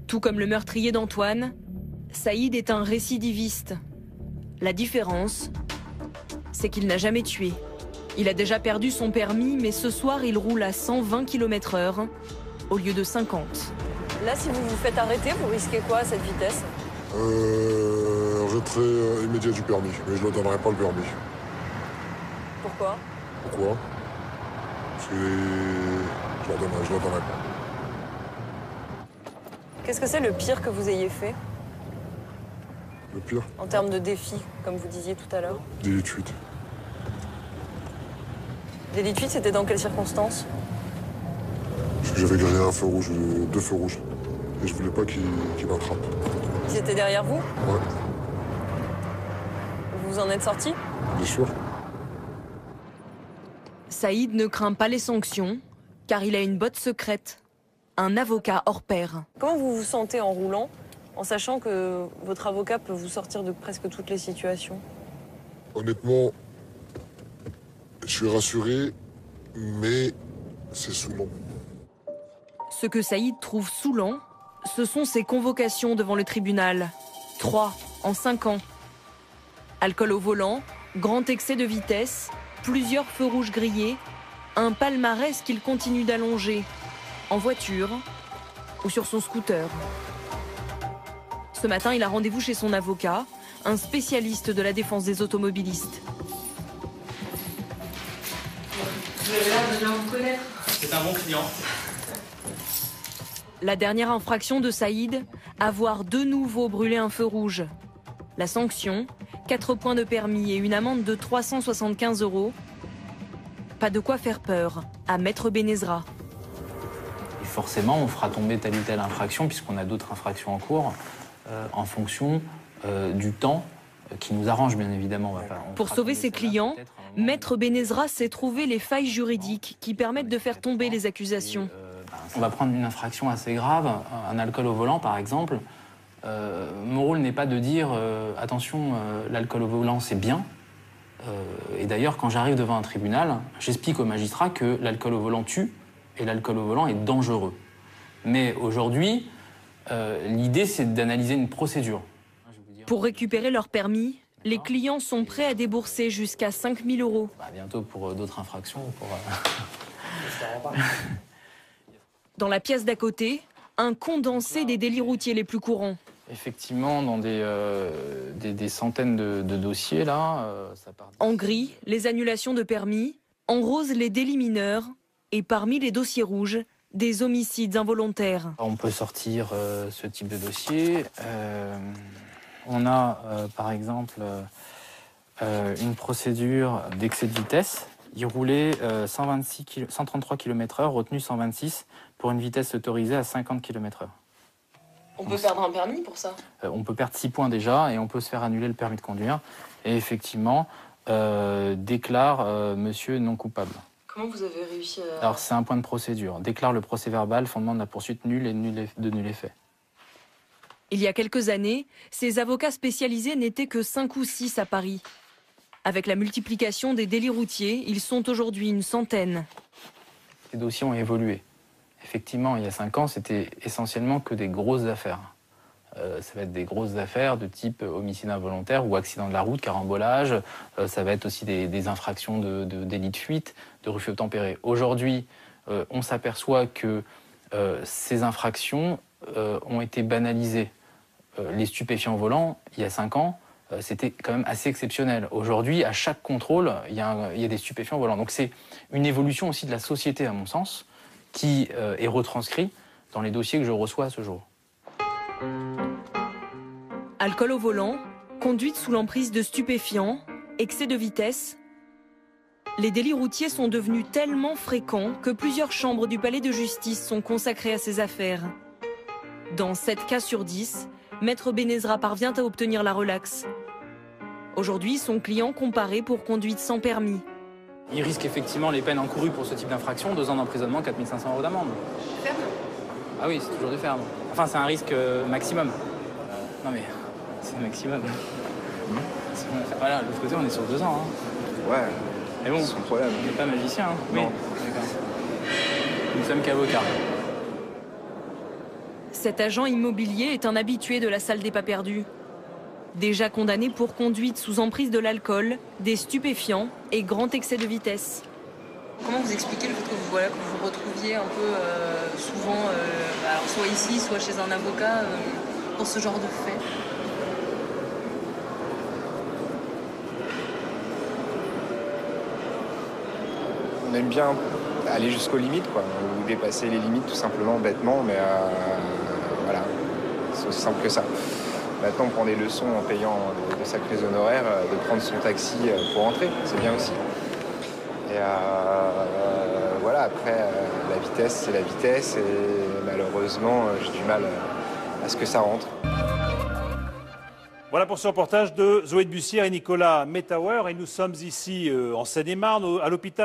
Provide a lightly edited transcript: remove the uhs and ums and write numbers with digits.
Tout comme le meurtrier d'Antoine, Saïd est un récidiviste. La différence, c'est qu'il n'a jamais tué. Il a déjà perdu son permis, mais ce soir, il roule à 120 km/h au lieu de 50. Là, si vous vous faites arrêter, vous risquez quoi à cette vitesse? Retrait immédiat du permis, mais je ne leur donnerai pas le permis. Pourquoi? Pourquoi? Parce que je leur donnerai pas. Qu'est-ce que c'est le pire que vous ayez fait? Le pire? En termes de défis, comme vous disiez tout à l'heure. Délit de fuite. Délit de fuite, c'était dans quelles circonstances? Parce que j'avais grillé un feu rouge, 2 feux rouges. Et je voulais pas qu'ils m'attrapent. Ils étaient derrière vous? Ouais. Vous en êtes sorti? Bien sûr. Saïd ne craint pas les sanctions, car il a une botte secrète, un avocat hors pair. Comment vous vous sentez en roulant, en sachant que votre avocat peut vous sortir de presque toutes les situations? Honnêtement, je suis rassuré, mais c'est saoulant. Ce que Saïd trouve saoulant, ce sont ses convocations devant le tribunal. 3 en 5 ans. Alcool au volant, grand excès de vitesse, plusieurs feux rouges grillés, un palmarès qu'il continue d'allonger, en voiture ou sur son scooter. Ce matin, il a rendez-vous chez son avocat, un spécialiste de la défense des automobilistes. Vous avez l'air de bien vous connaître. C'est un bon client. La dernière infraction de Saïd, avoir de nouveau brûlé un feu rouge. La sanction, 4 points de permis et une amende de 375 €. Pas de quoi faire peur à Maître Benezra. Et forcément, on fera tomber telle ou telle infraction, puisqu'on a d'autres infractions en cours, en fonction du temps qui nous arrange, bien évidemment. Pour sauver ses clients, Maître Benezra s'est trouvé les failles juridiques qui permettent de faire tomber les accusations. On va prendre une infraction assez grave, un alcool au volant par exemple. Mon rôle n'est pas de dire attention, l'alcool au volant c'est bien. Et d'ailleurs, quand j'arrive devant un tribunal, j'explique au magistrat que l'alcool au volant tue et l'alcool au volant est dangereux. Mais aujourd'hui, l'idée c'est d'analyser une procédure. Pour récupérer leur permis, les clients sont prêts à débourser jusqu'à 5 000 €. Bientôt pour d'autres infractions. Dans la pièce d'à côté, un condensé des délits routiers les plus courants. Effectivement, dans des centaines de dossiers, là... ça part... En gris, les annulations de permis. En rose, les délits mineurs. Et parmi les dossiers rouges, des homicides involontaires. On peut sortir ce type de dossier. On a, par exemple, une procédure d'excès de vitesse. Il roulait 133 km/h, retenu 126, pour une vitesse autorisée à 50 km/h. On peut perdre un permis pour ça? On peut perdre 6 points déjà et on peut se faire annuler le permis de conduire. Et effectivement, déclare monsieur non coupable. Comment vous avez réussi à... Alors c'est un point de procédure. Déclare le procès-verbal, fondement de la poursuite nulle et de nul effet. Il y a quelques années, ces avocats spécialisés n'étaient que 5 ou 6 à Paris. Avec la multiplication des délits routiers, ils sont aujourd'hui une centaine. Les dossiers ont évolué. Effectivement, il y a 5 ans, c'était essentiellement que des grosses affaires. Ça va être des grosses affaires de type homicide involontaire ou accident de la route, carambolage. Ça va être aussi des infractions de délit de fuite, de refus obtempéré. Aujourd'hui, on s'aperçoit que ces infractions ont été banalisées. Les stupéfiants volants, il y a 5 ans, c'était quand même assez exceptionnel. Aujourd'hui, à chaque contrôle, il y a des stupéfiants volants. Donc c'est une évolution aussi de la société, à mon sens, qui est retranscrit dans les dossiers que je reçois à ce jour. Alcool au volant, conduite sous l'emprise de stupéfiants, excès de vitesse. Les délits routiers sont devenus tellement fréquents que plusieurs chambres du palais de justice sont consacrées à ces affaires. Dans 7 cas sur 10, Maître Benezra parvient à obtenir la relaxe. Aujourd'hui, son client comparé pour conduite sans permis. Il risque effectivement les peines encourues pour ce type d'infraction, 2 ans d'emprisonnement, 4 500 € d'amende. Ferme? Ah oui, c'est toujours du ferme. Enfin, c'est un risque maximum. Non mais, c'est le maximum. Voilà, de l'autre côté, on est sur 2 ans. Hein. Ouais, mais bon, sans problème. On n'est pas magicien. Hein. Non. Oui, d'accord. Nous ne sommes qu'avocats. Cet agent immobilier est un habitué de la salle des pas perdus. Déjà condamné pour conduite sous emprise de l'alcool, des stupéfiants et grand excès de vitesse. Comment vous expliquez le fait que vous vous retrouviez un peu souvent, alors soit ici, soit chez un avocat, pour ce genre de fait? On aime bien aller jusqu'aux limites, quoi, ou dépasser les limites tout simplement, bêtement, mais voilà, c'est aussi simple que ça. Maintenant, on prend des leçons en payant de sacrés honoraires, de prendre son taxi pour rentrer, c'est bien aussi. Et voilà, après, la vitesse, c'est la vitesse, et malheureusement, j'ai du mal à ce que ça rentre. Voilà pour ce reportage de Zoé de Bussière et Nicolas Metauer. Et nous sommes ici en Seine-et-Marne, à l'hôpital